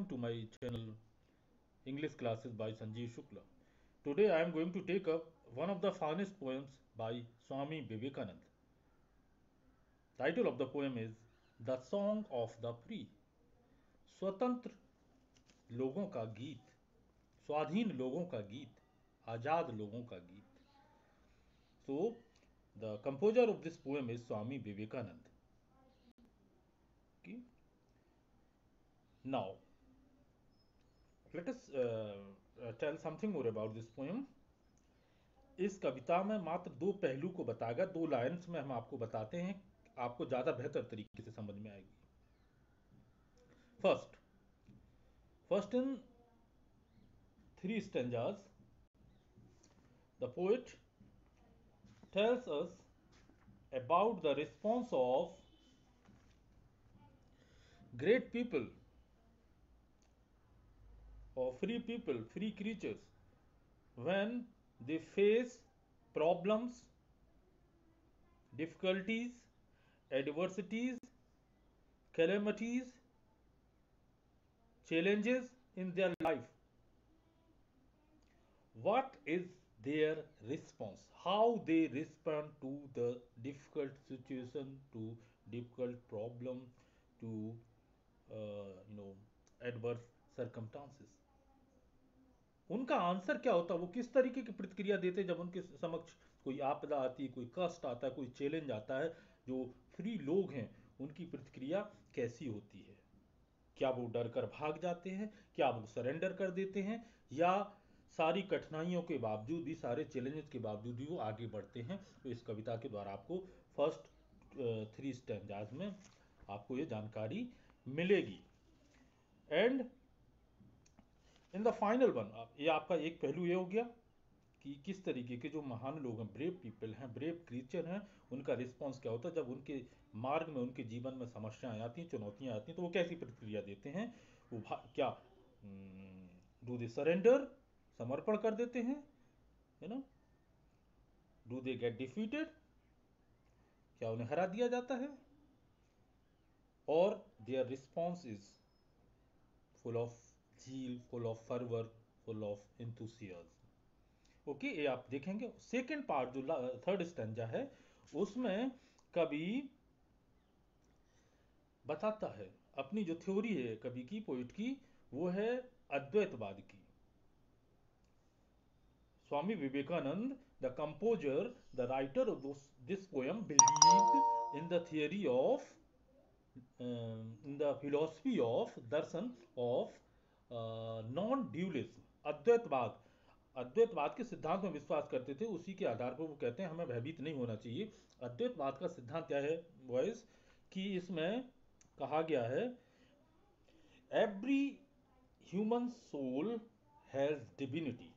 welcome to my channel English Classes by Sanjeev Shukla. Today I am going to take up one of the finest poems by Swami Vivekananda. Title of the poem is The Song of the Free. स्वतंत्र लोगों का गीत, स्वाधीन लोगों का गीत, आजाद लोगों का गीत. So the composer of this poem is Swami Vivekananda. Okay. Now let us tell something more about this poem. इस कविता में मात्र दो पहलू को बताएगा, दो लाइन्स में हम आपको बताते हैं, आपको ज्यादा बेहतर तरीके से समझ में आएगी. First in 3 stanzas, the poet tells us about the response of great people, or free people, free creatures, when they face problems, difficulties, adversities, calamities, challenges in their life. What is their response? How they respond to the difficult situation, to difficult problem, to adverse circumstances. उनका answer क्या होता है, वो किस तरीके की प्रतिक्रिया देते जब उनके समक्ष कोई आपदा आती है, कोई कष्ट आता है, कोई चैलेंज आता है. जो फ्री लोग हैं उनकी प्रतिक्रिया कैसी होती है? क्या वो डर कर भाग जाते हैं, क्या वो सरेंडर कर देते हैं, या सारी कठिनाइयों के बावजूद भी, सारे चैलेंजेस के बावजूद भी वो आगे बढ़ते हैं? तो इस कविता के द्वारा आपको फर्स्ट 3 स्टैंजाज में आपको ये जानकारी मिलेगी. And in the final one, ये आपका एक पहलू ये हो गया कि किस तरीके के जो महान लोग हैं, ब्रेव पीपल हैं, ब्रेव क्रीचर हैं, उनका रिस्पॉन्स क्या होता है जब उनके मार्ग में, उनके जीवन में समस्याएं आती हैं, चुनौतियां आती हैं, तो वो कैसी प्रतिक्रिया देते हैं. वो क्या डू दे सरेंडर, समर्पण कर देते हैं, डू दे गेट डिफीटेड, क्या उन्हें हरा दिया जाता है, और there response is full of zeal, full of fervor, full of enthusiasm. Okay, ये आप देखेंगे. सेकेंड पार्ट जो थर्ड स्टैंजा है, उसमें कवि बताता है अपनी जो थ्योरी है कवि की, पोइट की, वो है अद्वैतवाद की. Swami Vivekananda, the composer, the writer of this poem, believed in the theory of, in the philosophy of darshan of non dualism, अद्वैतवाद के सिद्धांत में विश्वास करते थे. उसी के आधार पर वो कहते हैं हमें भयभीत नहीं होना चाहिए. अद्वैतवाद का सिद्धांत क्या है बॉयज, कि इसमें कहा गया है every human soul has divinity.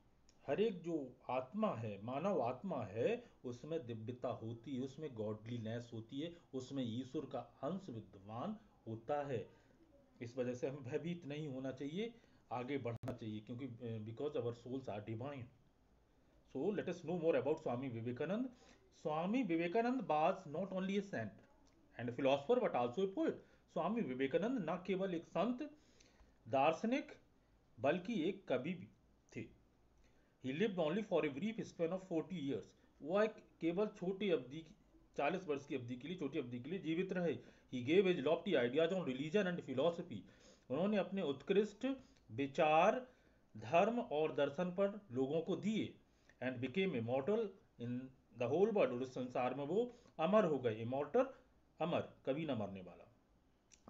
हर एक जो आत्मा है, मानव आत्मा है, उसमें दिव्यता होती है, उसमें गॉडलीनेस होती है, उसमें ईश्वर का अंश विद्यमान होता है. इस वजह से हमें भयभीत नहीं होना चाहिए, आगे बढ़ना चाहिए, क्योंकि because our souls are divine. So let us know more about Swami Vivekananda. Swami Vivekananda was not only a saint and philosopher but also a poet. Swami Vivekananda न केवल एक संत, दार्शनिक, बल्कि एक कवि भी थे. ही lived only for a brief span of 40 years. वह एक केवल छोटी अवधि, 40 वर्ष की अवधि के लिए, छोटी अवधि के लिए जीवित रहे. He gave his Lofty ideas on religion and philosophy. उन्होंने अपने उत्कृष्ट विचार धर्म और दर्शन पर लोगों को दिए. And became immortal in the whole world. और इस संसार में वो अमर हो गए. इमॉर्टल, अमर, कभी न मरने वाला,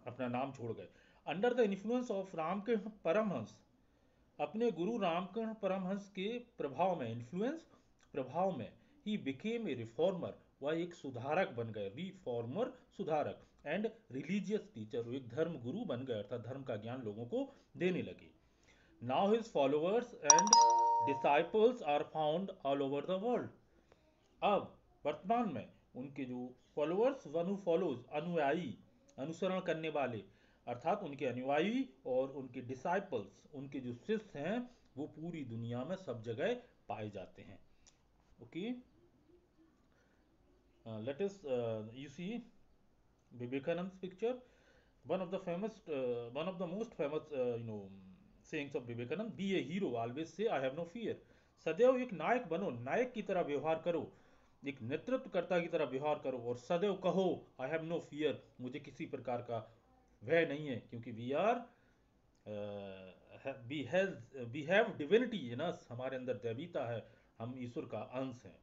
अपना नाम छोड़ गए. Under the influence of Ramakrishna Paramhansa, अपने गुरु रामकृष्ण परमहंस के प्रभाव में, इन्फ्लुएंस, प्रभाव में, ही बिकेम ए रिफॉर्मर. वह एक सुधारक बन गए. रिफॉर्मर, सुधारक. एंड रिलीजियस टीचर, एक धर्म गुरु बन गए, अर्थात धर्म का ज्ञान लोगों को देने लगे. Now his followers and disciples are found all over the world. अब वर्तमान में उनके जो फॉलोअर्स, वन हु फॉलोज, अनुयायी, अनुसरण करने वाले, अर्थात उनके अनुयायी, और उनके डिसाइपल्स, उनके जो शिष्य हैं, वो पूरी दुनिया में सब जगह पाए जाते हैं. Okay, let us you see Vivekanand's picture. one of the most famous sayings of Vivekananda, be a hero always say I have no fear. सदैव एक नायक बनो, नायक की तरह व्यवहार करो, एक नेतृत्वकर्ता की तरह व्यवहार करो, और सदैव कहो आई हैव नो फियर, मुझे किसी प्रकार का भय नहीं है, क्योंकि वी हैव डिविनिटी इन अस, हमारे अंदर दैवीता है, हम ईश्वर का अंश हैं।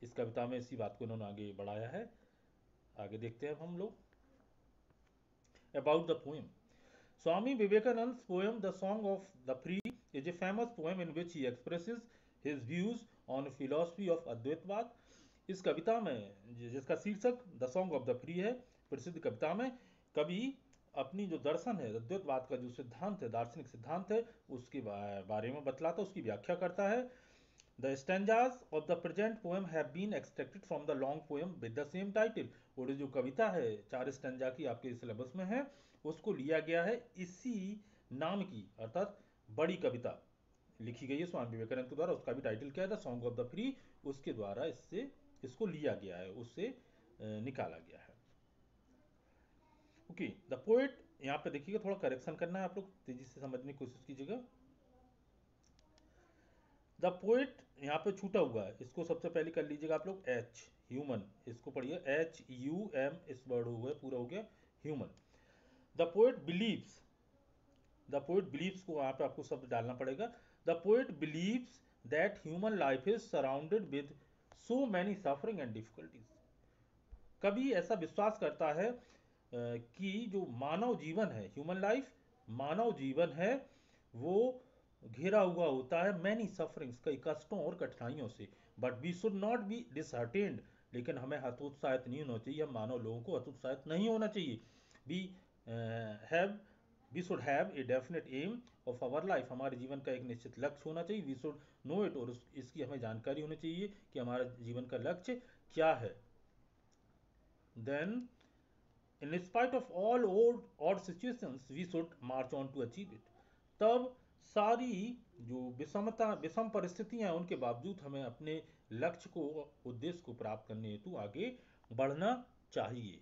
इस कविता में इसी बात को उन्होंने आगे बढ़ाया है। आगे देखते हैं अब हम लोग about the poem. Swami Vivekananda's poem, The Song of the Free, is a famous poem in which he expresses his views on philosophy of Advaitwad. इस कविता में जिसका शीर्षक the song of the free है, प्रसिद्ध कविता में कवि अपनी जो दर्शन है, अद्वैतवाद का जो सिद्धांत है, दार्शनिक सिद्धांत है, उसके बारे में बतलाता, उसकी व्याख्या करता है। The stanzas of the present poem have been extracted from the long poem with the same title. और जो कविता है 4 स्टैंजा की आपके सिलेबस में है, उसको लिया गया है इसी नाम की, अर्थात बड़ी कविता लिखी गई है स्वामी विवेकानंद के द्वारा, उसका भी टाइटल क्या है, the song of the free. उसके द्वारा इसको लिया गया है, उससे निकाला गया है। ओके, द पोएट, यहाँ पे देखिएगा, थोड़ा करेक्शन करना है, आप लोग तेजी से समझने की कोशिश कीजिएगा। द पोएट यहाँ पे छूटा हुआ है, इसको सबसे पहले कर लीजिएगा आप लोग, एच ह्यूमन, इसको पढ़िए HUM, इस वर्ड हो गया, पूरा हो गया human. The poet believes, the poet believes को यहाँ पे आपको शब्द डालना पड़ेगा। The poet believes that human life is surrounded with so many suffering and difficulties. कभी ऐसा विश्वास करता है कि जो मानव जीवन है, ह्यूमन लाइफ, मानव जीवन है, वो घिरा हुआ होता है मैनी सफरिंग्स, कई कष्टों और कठिनाइयों से। But we should not be disheartened, लेकिन हमें हतोत्साहित नहीं होना चाहिए, हम मानव लोगों को हतोत्साहित नहीं होना चाहिए। We have we should have a definite aim of our life, हमारे जीवन का एक निश्चित लक्ष्य होना चाहिए। वी शुड नो इट, और इसकी हमें जानकारी होनी चाहिए कि हमारा जीवन का लक्ष्य क्या है। Then in spite of all odd situations we should march on to achieve it। तब सारी जो विषम परिस्थितियां हैं, उनके बावजूद हमें अपने लक्ष्य को, उद्देश्य को प्राप्त करने हेतु आगे बढ़ना चाहिए।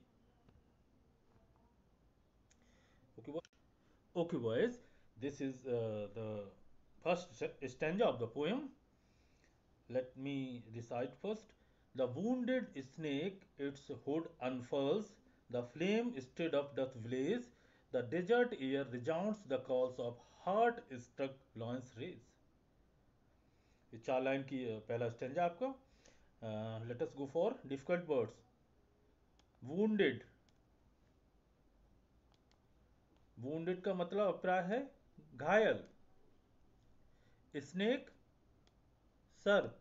Okay boys, this is the first stanza of the poem. Let me recite first. The wounded snake its hood unfurls, the flame stirred up doth blaze, the desert air resounds the calls of heart struck loins raise। ये 4 line की पहला stanza आपका। Let us go for difficult words. Wounded, wounded का मतलब अभिप्राय है घायल। Snake सर्प,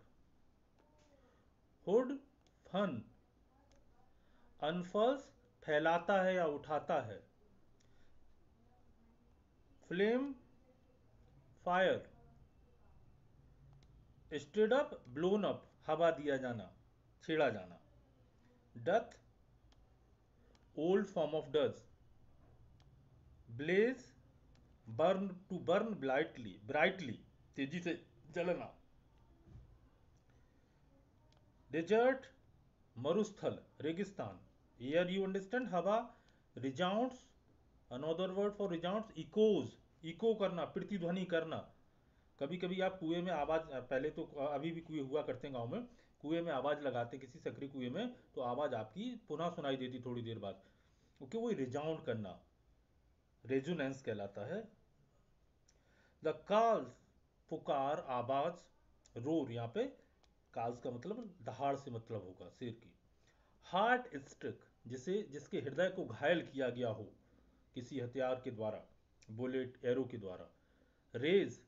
हुड फन, अनफर्स फैलाता है या उठाता है, flame fire, stirred up blown up हवा दिया जाना, छेड़ा जाना, doth old form of does, blaze burn to burn brightly तेजी से जलना, डेजर्ट मरुस्थल रेगिस्तान, एयर यू अंडरस्टैंड हवा, resounds another word for resounds echoes, echo करना, प्रतिध्वनि करना। कभी कभी आप कुएं में आवाज, पहले तो अभी भी कुएं हुआ करते हैं गांव में, कुएं में आवाज लगाते किसी सकरी कुएं में, तो आवाज आपकी पुनः सुनाई देती थोड़ी देर बाद, क्योंकि वो रिजाउंड करना, रेजोनेंस कहलाता है। द कॉल्स पुकार, आवाज, रोर, यहाँ पे काल्स का मतलब दहाड़ से मतलब होगा, शेर की। हार्ट स्ट्रिक, जिसके हृदय को घायल किया गया हो किसी हथियार के द्वारा, बुलेट एरो के द्वारा। Rage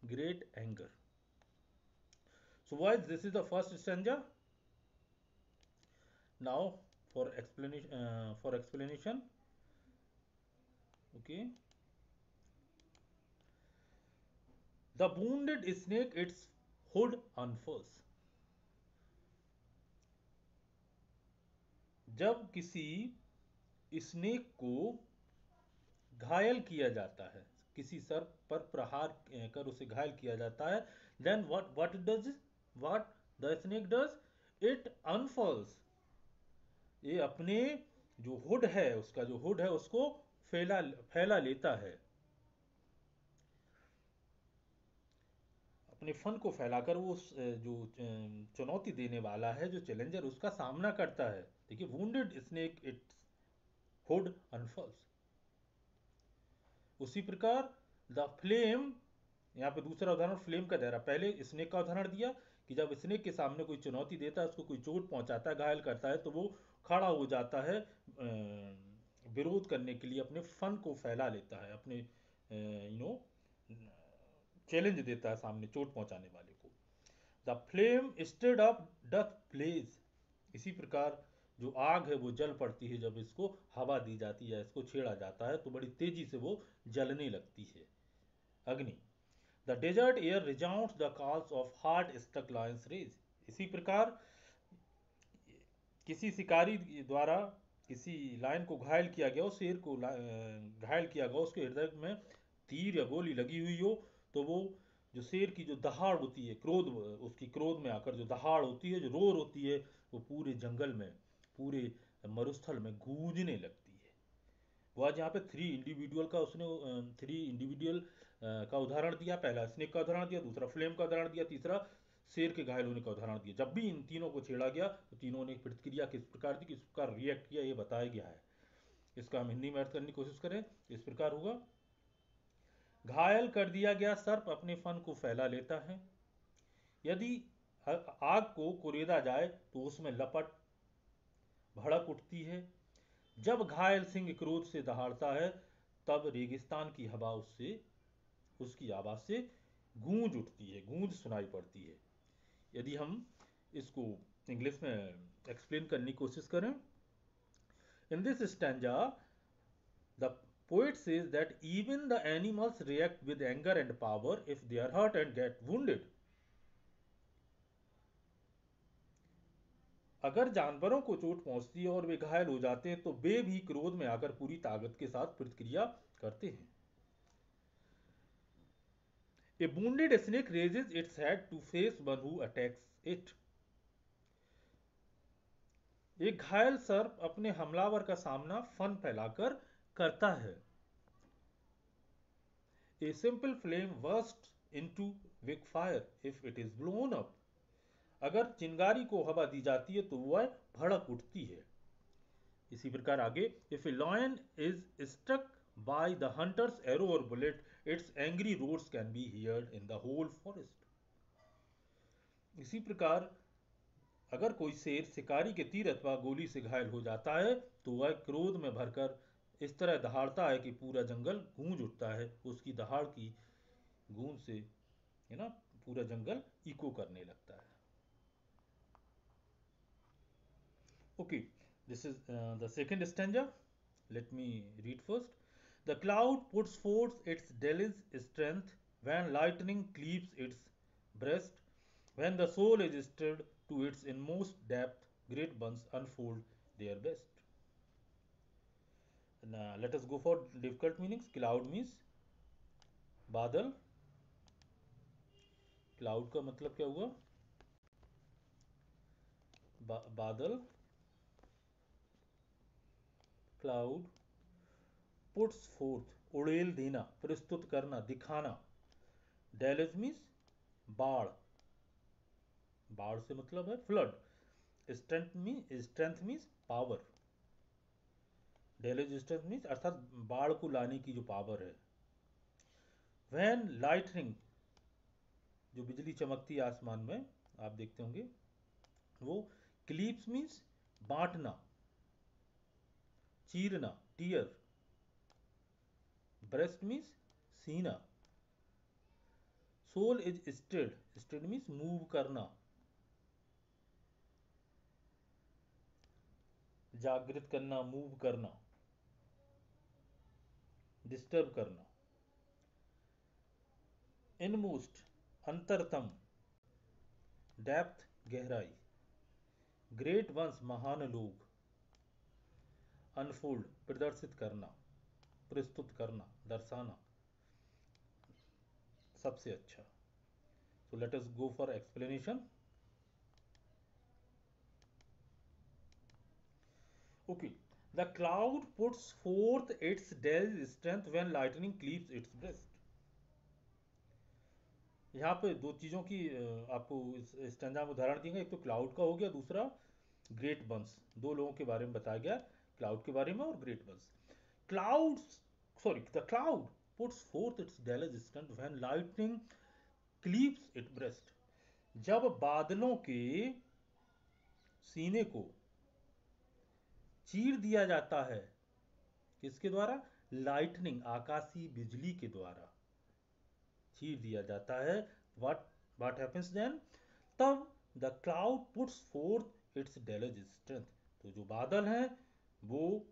great anger. So boys, this is the first stanza. Now for explanation, okay. The wounded snake its hood unfurls। जब किसी स्नेक को घायल किया जाता है, किसी सर्प पर प्रहार कर उसे घायल किया जाता है, then what it does, what the snake does, it unfurls, ये अपने जो हुड है, उसका जो हुड है उसको फैला फैला लेता है, अपने फन को फैलाकर वो जो चुनौती देने वाला है, जो चैलेंजर, उसका सामना करता है। देखिए, वुंडेड स्नेक इट्स हुड अनफर्स। उसी प्रकार द फ्लेम, यहाँ पे दूसरा उदाहरण फ्लेम का दे रहा। पहले स्नेक का उदाहरण दिया कि जब स्नेक के सामने कोई चुनौती देता है, उसको कोई चोट पहुंचाता है, घायल करता है, तो वो खड़ा हो जाता है, विरोध करने के लिए अपने फन को फैला लेता है, अपने चैलेंज देता है सामने चोट पहुंचाने वाले को। The flame stirred up doth blaze. इसी प्रकार जो आग है वो जल पड़ती है, जब इसको हवा दी जाती है, इसको छेड़ा जाता है, तो बड़ी तेजी से वो जलने लगती है, अग्नि। The desert air resounds the calls of heart struck lions rage. इसी प्रकार किसी शिकारी द्वारा किसी लायन को घायल किया गया हो, शेर को घायल किया गया, उसके हृदय में तीर या गोली लगी हुई हो, तो वो जो शेर की जो दहाड़ होती है, क्रोध, उसकी क्रोध में आकर जो दहाड़ होती है, जो रोर होती है, वो पूरे जंगल में, पूरे मरुस्थल में गूंजने लगती है। वो आज यहाँ पे थ्री इंडिविजुअल का उसने थ्री इंडिविजुअल का उदाहरण दिया। पहला स्नेक का उदाहरण दिया, दूसरा फ्लेम का उदाहरण दिया, तीसरा शेर के घायल होने का उदाहरण दिया। जब भी इन तीनों को छेड़ा गया तो तीनों ने प्रतिक्रिया किस प्रकार थी, किस प्रकार रिएक्ट किया, ये बताया गया है। इसका हम हिंदी में अर्थ करने की कोशिश करें, इस प्रकार होगा। घायल कर दिया गया सर्प अपने फन को फैला लेता है। यदि आग को कुरेदा जाए तो उसमें लपट भड़क उठती है। जब घायल सिंह क्रोध से दहाड़ता है, तब रेगिस्तान की हवा उससे, उसकी आवाज से गूंज उठती है, गूंज सुनाई पड़ती है। यदि हम इसको इंग्लिश में एक्सप्लेन करने की कोशिश करें, in this stanza the poet says that even the animals react with anger and power if they are hurt and get wounded. अगर जानवरों को चोट पहुंचती है और वे घायल हो जाते हैं, तो वे भी क्रोध में आकर पूरी ताकत के साथ प्रतिक्रिया करते हैं। A wounded snake raises its head to face one who attacks it. एक घायल सर्प अपने हमलावर का सामना फन फैलाकर करता है। A simple flame bursts into big fire if it is blown up. अगर चिंगारी को हवा दी जाती है तो वह भड़क उठती है। इसी प्रकार आगे, if a lion is struck by the hunter's arrow or bullet, its angry roars can be heard in the whole forest. इसी प्रकार अगर कोई शेर शिकारी के तीर अथवा गोली से घायल हो जाता है, तो वह क्रोध में भरकर इस तरह दहाड़ता है कि पूरा जंगल गूंज उठता है। उसकी दहाड़ की गूंज से, है ना, पूरा जंगल इको करने लगता है। Okay, this is the second stanza. Let me read first. The cloud puts forth its deluge strength when lightning cleaves its breast. When the soul is stirred to its inmost depth, great ones unfold their best. Now let us go for difficult meanings. Cloud means बादल। Cloud का मतलब क्या हुआ? बादल। Cloud puts fourth, उड़ेल देना, प्रस्तुत करना, दिखाना। डेलज मीन्स बाढ़। बाढ़ से मतलब है flood. Strength means power. Deluge strength means अर्थात बाढ़ को लाने की जो पावर है। वैन लाइटनिंग, जो बिजली चमकती है आसमान में, आप देखते होंगे वो। क्लीप्स मीन्स बांटना, चीरना, टीयर। ब्रेस्ट मीन्स सीना। Soul is stirred, stirred means move करना, जागृत करना, मूव करना, डिस्टर्ब करना। इनमोस्ट, अंतरतम। डेप्थ, गहराई। ग्रेट वंस, महान लोग। अनफोल्ड, प्रदर्शित करना, प्रस्तुत करना, दर्शाना, सबसे अच्छा। सो let us go for explanation. Okay, the cloud puts forth its days strength when lightning cleaves it's breast. यहाँ पे दो चीजों की आपको इस स्टैंजा में उदाहरण दिए गए, एक तो क्लाउड का हो गया, दूसरा ग्रेट बंस। दो लोगों के बारे में बताया गया, क्लाउड के बारे में और great ones. Cloud, sorry, the cloud puts forth its days strength when lightning cleaves it breast. जब बादलों के सीने को चीर दिया जाता है, किसके द्वारा? लाइटनिंग, आकाशीय बिजली के द्वारा चीर दिया जाता है। What what happens then? तब the cloud puts forth its deluge strength. तो जो बादल हैं वो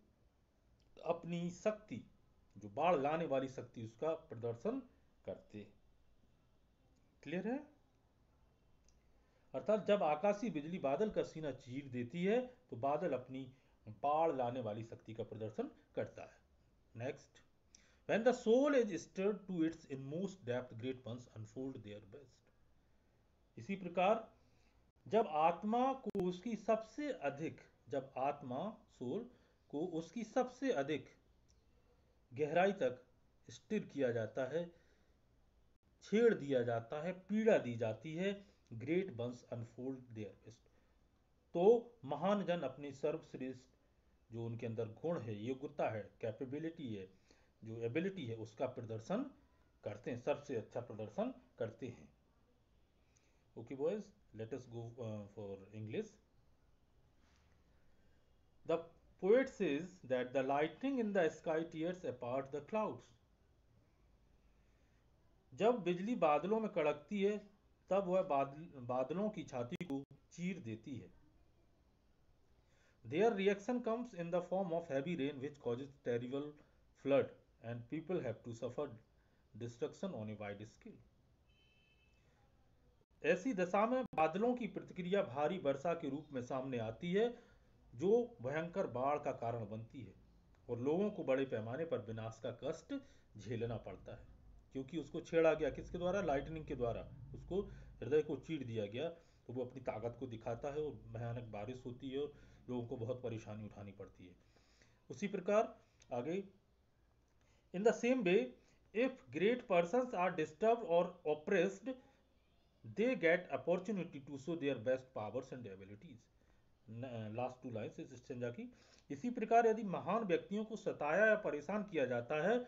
अपनी शक्ति, जो बाढ़ लाने वाली शक्ति, उसका प्रदर्शन करते। क्लियर है? अर्थात जब आकाशीय बिजली बादल का सीना चीर देती है तो बादल अपनी बाढ़ लाने वाली शक्ति का प्रदर्शन करता है। Next, when the soul is stirred to its inmost depth, great ones unfold their best। इसी प्रकार जब आत्मा को उसकी सबसे अधिक, जब आत्मा सोल को उसकी सबसे अधिक गहराई तक स्थिर किया जाता है, छेड़ दिया जाता है, पीड़ा दी जाती है, great once unfold their best. तो महान जन अपनी सर्वश्रेष्ठ जो उनके अंदर गुण है, योग्यता है, कैपेबिलिटी है, जो एबिलिटी है, उसका प्रदर्शन करते हैं, सबसे अच्छा प्रदर्शन करते हैं। Okay boys, let us go for English. The poet says that the lightning in the sky tears apart the clouds। जब बिजली बादलों में कड़कती है तब वह बादलों की छाती को चीर देती है। Their reaction comes in the form of heavy rain which causes terrible flood and people have to suffer destruction on a wide scale। ऐसी दशा में बादलों की प्रतिक्रिया भारी वर्षा के रूप में सामने आती है जो भयंकर बाढ़ का कारण बनती है और लोगों को बड़े पैमाने पर विनाश का कष्ट झेलना पड़ता है, क्योंकि उसको छेड़ा गया किसके द्वारा? लाइटनिंग के द्वारा उसको हृदय को चीर दिया गया, तो वो अपनी ताकत को दिखाता है और भयानक बारिश होती है और लोगों को बहुत परेशानी उठानी पड़ती है। उसी प्रकार आगे, in the same way if great persons are disturbed और oppressed they get opportunity to show their best powers and abilities। Last two lines इस स्टेंजा की। इसी प्रकार यदि महान व्यक्तियों को सताया या परेशान किया जाता है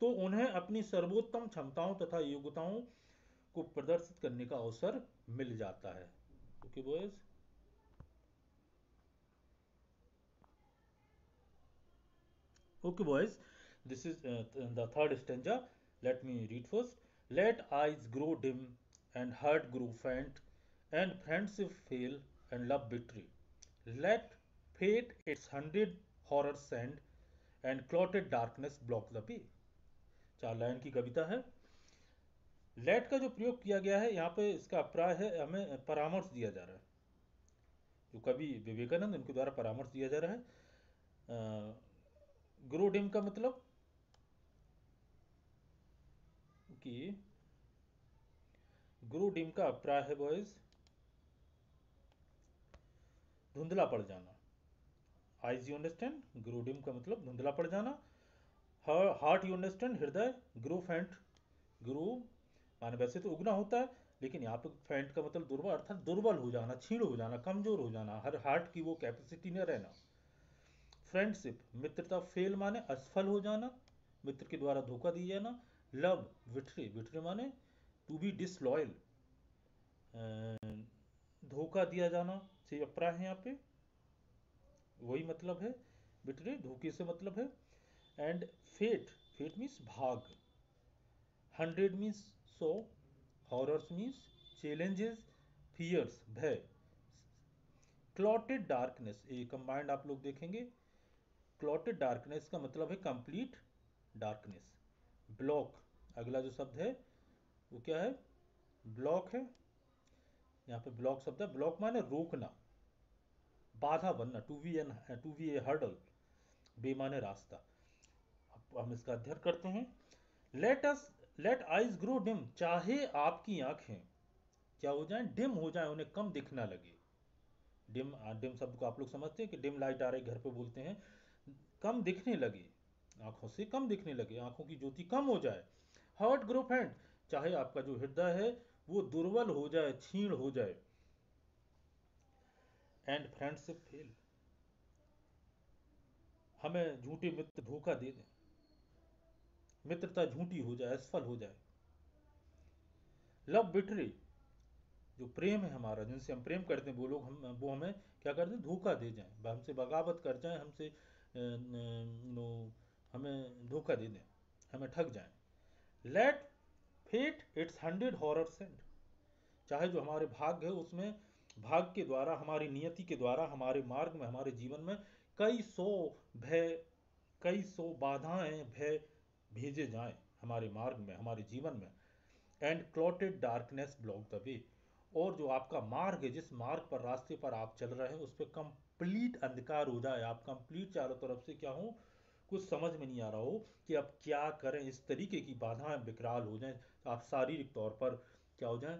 तो उन्हें अपनी सर्वोत्तम क्षमताओं तथा योग्यताओं को प्रदर्शित करने का अवसर मिल जाता है। Okay boys, okay boys, this is the third stanza। Let me read first। Let eyes grow dim and heart grow faint and friendship fail and love betray। Let fate its 100 horrors send and clotted darkness block the way। 4 line की कविता है। Late का जो प्रयोग किया गया है यहाँ पे, इसका अभिप्राय है हमें परामर्श दिया जा रहा है, जो कवि विवेकानंद उनके द्वारा परामर्श दिया जा रहा है। ग्रो डिम का मतलब कि ग्रो डिम का अभिप्राय है बॉयज धुंधला पड़ जाना। Eyes you understand, grow dim का मतलब धुंधला पड़ जाना। हार्ट यू अंडरस्टैंड, हृदय। ग्रो फैंट, ग्रो माने वैसे तो उगना होता है, लेकिन यहाँ पे फैंट का मतलब दुर्बल, अर्थात दुर्बल हो जाना, क्षीण हो जाना, कमजोर हो जाना, हर हार्ट की वो कैपेसिटी न रहना। फ्रेंडशिप, मित्रता। फेल माने असफल हो जाना, मित्र के द्वारा धोखा दिया जाना। लव, विट्रे, विट्रे माने टू बी डिसलॉयल, धोखा दिया जाना से अभिप्राय है यहाँ पे, वही मतलब है, बिटरे धोखे से मतलब है। एंड फेट, फेट मीन्स भाग। 100 means 100, horrors means challenges, fears भय। क्लॉटेड डार्कनेस, ये कंबाइंड आप लोग देखेंगे। क्लॉटेड डार्कनेस का मतलब है कंप्लीट डार्कनेस। ब्लॉक, अगला जो शब्द है वो क्या है? ब्लॉक है। यहाँ पे ब्लॉक शब्द है, ब्लॉक माने रोकना, बाधा बनना, टू बी ए हर्डल, बे माने रास्ता। अब हम इसका अध्ययन करते हैं। लेट आइज ग्रो डिम, चाहे आपकी आंखें क्या हो जाएं? डिम हो जाएं, उन्हें कम दिखना लगे। डिम, डिम शब्द को आप लोग समझते हैं कि डिम लाइट आ रही, घर पे बोलते हैं कम दिखने लगे, आंखों से कम दिखने लगे, आंखों की ज्योति कम हो जाए। हार्ट ग्रो फेंट, चाहे आपका जो हृदय है वो दुर्बल हो जाए, क्षीण हो जाए। एंड फ्रेंडशिप फेल, हमें झूठे मित्र धोखा दे दें, मित्रता झूठी हो जाए, असफल हो जाए। लव बिट्रे, जो प्रेम है हमारा, जिनसे हम प्रेम करते हैं वो लोग वो हमें क्या कर दें, धोखा दे जाएं, हमसे बगावत कर जाएं, हमसे नो हमें धोखा दे दें, हमें ठग जाएं। Let fate its 100 horror send, चाहे जो हमारे भाग्य है उसमें, भाग्य के द्वारा, हमारी नियति के द्वारा, हमारे मार्ग में, हमारे जीवन में कई सौ भय, कई सौ बाधाएं, भय भेजे जाएं हमारे मार्ग में, हमारे जीवन में। And clotted darkness block the way, और जो आपका मार्ग है, जिस मार्ग पर, रास्ते पर आप चल रहे हैं, उस पर कंप्लीट अंधकार हो जाए, आप कंप्लीट चारों तरफ से क्या हो, कुछ समझ में नहीं आ रहा हो कि अब क्या करें, इस तरीके की बाधाएं विकराल हो जाएं, आप शारीरिक तौर पर क्या हो जाएं,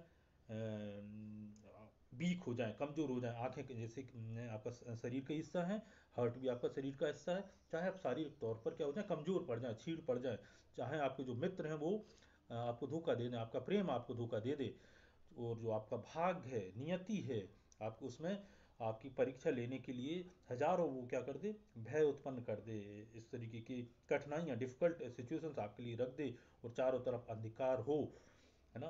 वीक हो जाएं, कमजोर हो जाएं। आंखें जैसे आपका शरीर का हिस्सा है, हार्ट भी आपका शरीर का हिस्सा है, चाहे आप शारीरिक तौर पर क्या हो जाए, कमजोर पड़ जाए, छीड़ पड़ जाए, चाहे आपके जो मित्र हैं वो आपको धोखा दे दें, आपका प्रेम आपको धोखा दे दे, और जो आपका भाग्य है, नियति है, आपको उसमें आपकी परीक्षा लेने के लिए हजारों वो क्या कर दे, भय उत्पन्न कर दे, इस तरीके की कठिनाइयाँ, डिफिकल्ट सिचुएशंस आपके लिए रख दे, और चारों तरफ अंधकार हो, है ना,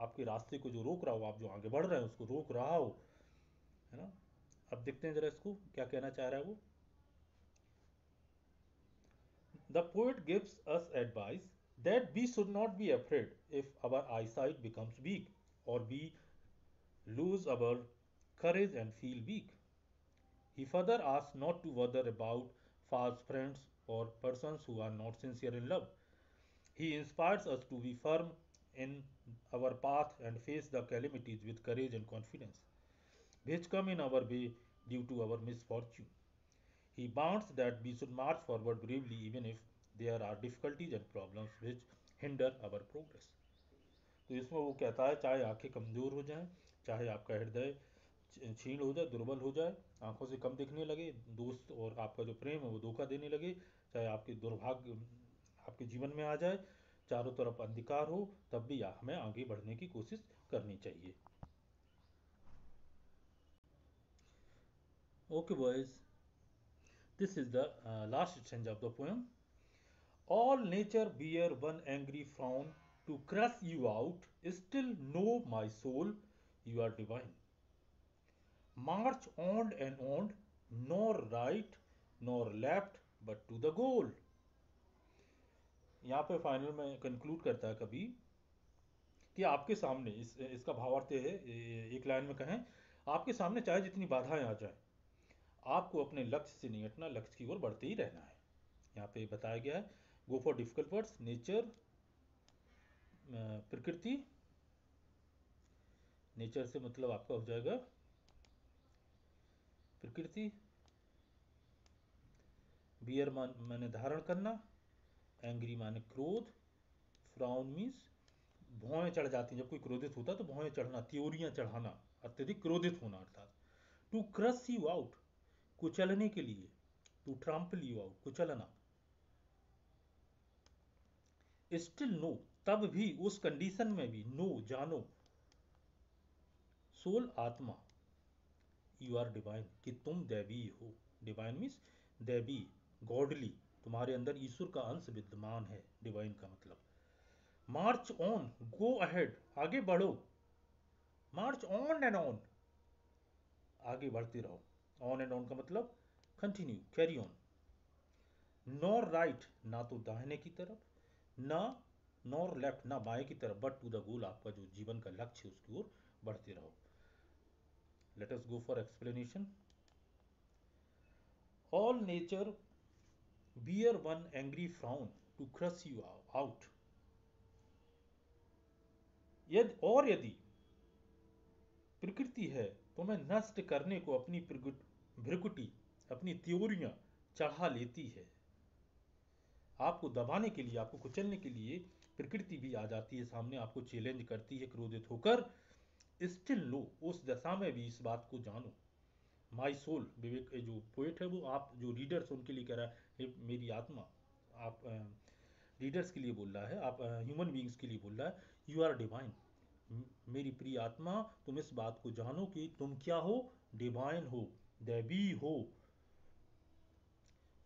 आपके रास्ते को जो रोक रहा हो, आप जो आगे बढ़ रहे हैं उसको रोक रहा हो, है ना। अब देखते हैं जरा इसको क्या कहना चाह रहा है वो। The poet gives us advice that we should not be afraid if our eyesight becomes weak or we lose our courage and feel weak. He further asks not to bother about false friends or persons who are not sincere in love. He inspires us to be firm in our path and face the calamities with courage and confidence, which come in our way due to our misfortune. He warns that we should march forward bravely even if there are difficulties and problems which hinder our progress. तो इसमें वो कहता है, चाहे आंखें कमजोर हो जाएं, चाहे आपका हृदय क्षीण हो जाए, दुर्बल हो जाए, आंखों से कम दिखने लगे, दोस्त और आपका जो प्रेम है वो धोखा देने लगे, चाहे आपके दुर्भाग्य आपके जीवन में आ जाए, चारों तरफ अंधकार हो, तब भी हमें आगे बढ़ने की कोशिश करनी चाहिए। Okay boys, this is the last stanza of the poem. All nature bear one angry frown to crush you out. Still know, my soul, you are divine. March on and on, nor right nor left, but to the goal. यहाँ पे final में conclude करता है कवि कि आपके सामने इसका भावार्थ है, एक लाइन में कहें, आपके सामने चाहे जितनी बाधाएं आ जाए, आपको अपने लक्ष्य से नहीं हटना, लक्ष्य की ओर बढ़ते ही रहना है। यहाँ पे बताया गया है, go for difficult words, nature, प्रकृति, नेचर से मतलब आपका हो जाएगा प्रकृति, बियर माने धारण करना, एंग्री माने क्रोध, फ्राउन मीन्स भौएं चढ़ जाती हैं, जब कोई क्रोधित होता है तो भौएं चढ़ना, त्योरियां चढ़ाना, अत्यधिक क्रोधित होना अर्थात। टू क्रश यू आउट, कुचलने के लिए, टू ट्रम्पल यू आउट, कुचलना। स्टिल नो, तब भी, उस कंडीशन में भी, नो जानो, सोल आत्मा, यू आर डिवाइन, कि तुम दैवी हो। डिवाइन मीन्स दैवी, गॉडली, तुम्हारे अंदर ईश्वर का अंश विद्यमान है, डिवाइन का मतलब। मार्च ऑन, गो अहेड, आगे बढ़ो, मार्च ऑन एंड ऑन, आगे बढ़ते रहो, ऑन एंड ऑन का मतलब continue, carry on. Nor right, ना तो दाहिने की तरफ, ना नॉर लेफ्ट, ना बाएं की तरफ, बट टू द गोल, आपका जो जीवन का लक्ष्य है उसकी ओर बढ़ते रहो। Let us go for explanation. All nature bear one angry frown to crush you out. यदि प्रकृति है तुम्हें नष्ट करने को अपनी भ्रिकुटी, अपनी त्योरियां चढ़ा लेती है, आपको दबाने के लिए, आपको कुचलने के लिए प्रकृति भी आ जाती है सामने, आपको चैलेंज करती है क्रोधित होकर। स्टिल लो, उस दशा में भी इस बात को जानो, माई सोल, विवेक जो पोएट है वो आप जो रीडर्स उनके लिए कह रहा है, "हे मेरी आत्मा", आप रीडर्स के लिए बोल रहा है, आप ह्यूमन बींग्स के लिए बोल रहा है, यू आर डिवाइन। मेरी प्रिय आत्मा, तुम इस बात को जानो कि तुम क्या हो, डिवाइन हो, दैवी हो।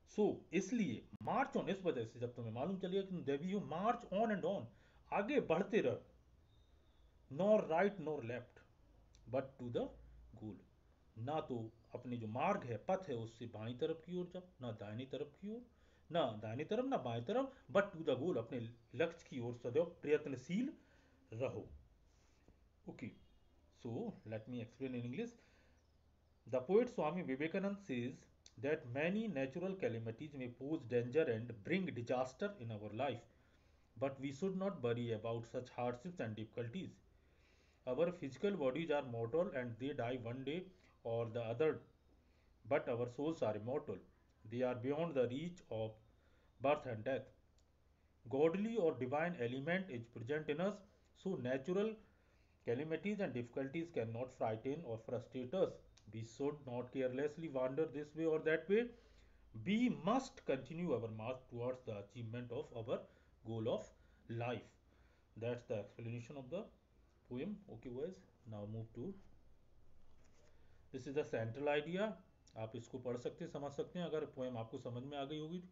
सो इसलिए मार्च ऑन, इस वजह से जब तुम्हें मालूम चलेगा कि तुम दैवी हो, मार्च ऑन एंड ऑन, आगे बढ़ते रहो, nor right nor left but to the goal. ना तो अपने जो मार्ग है, पथ है, उससे बाईं तरफ की ओर जाओ, ना दाहिनी तरफ की ओर, ना दाहिनी तरफ ना बाएं तरफ, बट टू द गोल, अपने लक्ष्य की ओर सदैव प्रयत्नशील रहो। Okay, so let me explain in English. The poet Swami Vivekananda says that many natural calamities may pose danger and bring disaster in our life, but we should not worry about such hardships and difficulties. Our physical bodies are mortal and they die one day or the other, but our souls are immortal. They are beyond the reach of birth and death. Godly or divine element is present in us, so natural calamities and difficulties cannot frighten or frustrate us. We should not carelessly wander this way or that way. We must continue our march towards the achievement of our goal of life. That's the explanation of the poem. Okay, boys. Now move to this is the central idea. आप इसको पढ़ सकते हैं, समझ सकते हैं। अगर poem आपको समझ में आ गई होगी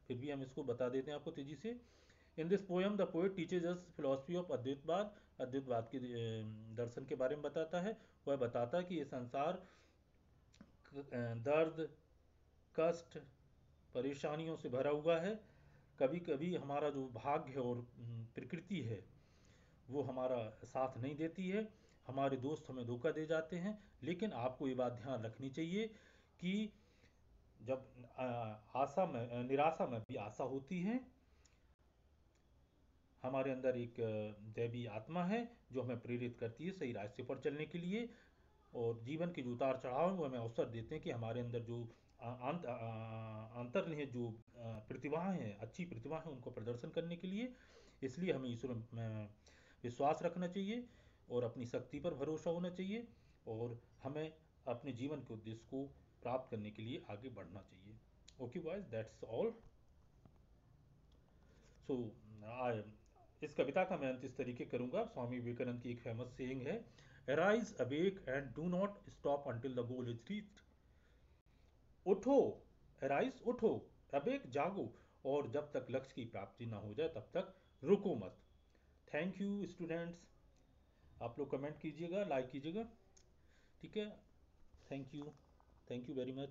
फिर भी हम इसको बता देते हैं आपको तेजी से। In this poem the poet teaches us philosophy of अद्वैतवाद, अद्वैतवाद के दर्शन के बारे में बताता है। वह बताता है कि ये संसार दर्द, कष्ट, परेशानियों से भरा हुआ है। कभी कभी हमारा जो भाग्य है और प्रकृति है वो हमारा साथ नहीं देती है, हमारे दोस्त हमें धोखा दे जाते हैं। लेकिन आपको ये बात ध्यान रखनी चाहिए कि जब आशा में निराशा में भी आशा होती है। हमारे अंदर एक दैवी आत्मा है जो हमें प्रेरित करती है सही रास्ते पर चलने के लिए, और जीवन के जो उतार चढ़ाव हैं वो हमें अवसर देते हैं कि हमारे अंदर जो अंतर्निहित जो प्रतिभाएं हैं, अच्छी प्रतिभा है, उनको प्रदर्शन करने के लिए। इसलिए हमें ईश्वर में विश्वास रखना चाहिए और अपनी शक्ति पर भरोसा होना चाहिए, और हमें अपने जीवन के उद्देश्य को प्राप्त करने के लिए आगे बढ़ना चाहिए। Okay boys, that's all. So इस कविता का मैं अंत इस तरीके करूंगा। स्वामी विवेकानंद की एक फेमस सेइंग है, arise awake and do not stop until the goal is reached. उठो, अराइज उठो, अवेक जागो, और जब तक लक्ष्य की प्राप्ति ना हो जाए तब तक रुको मत। Thank you students. आप लोग कमेंट कीजिएगा, लाइक कीजिएगा, ठीक है। Thank you very much.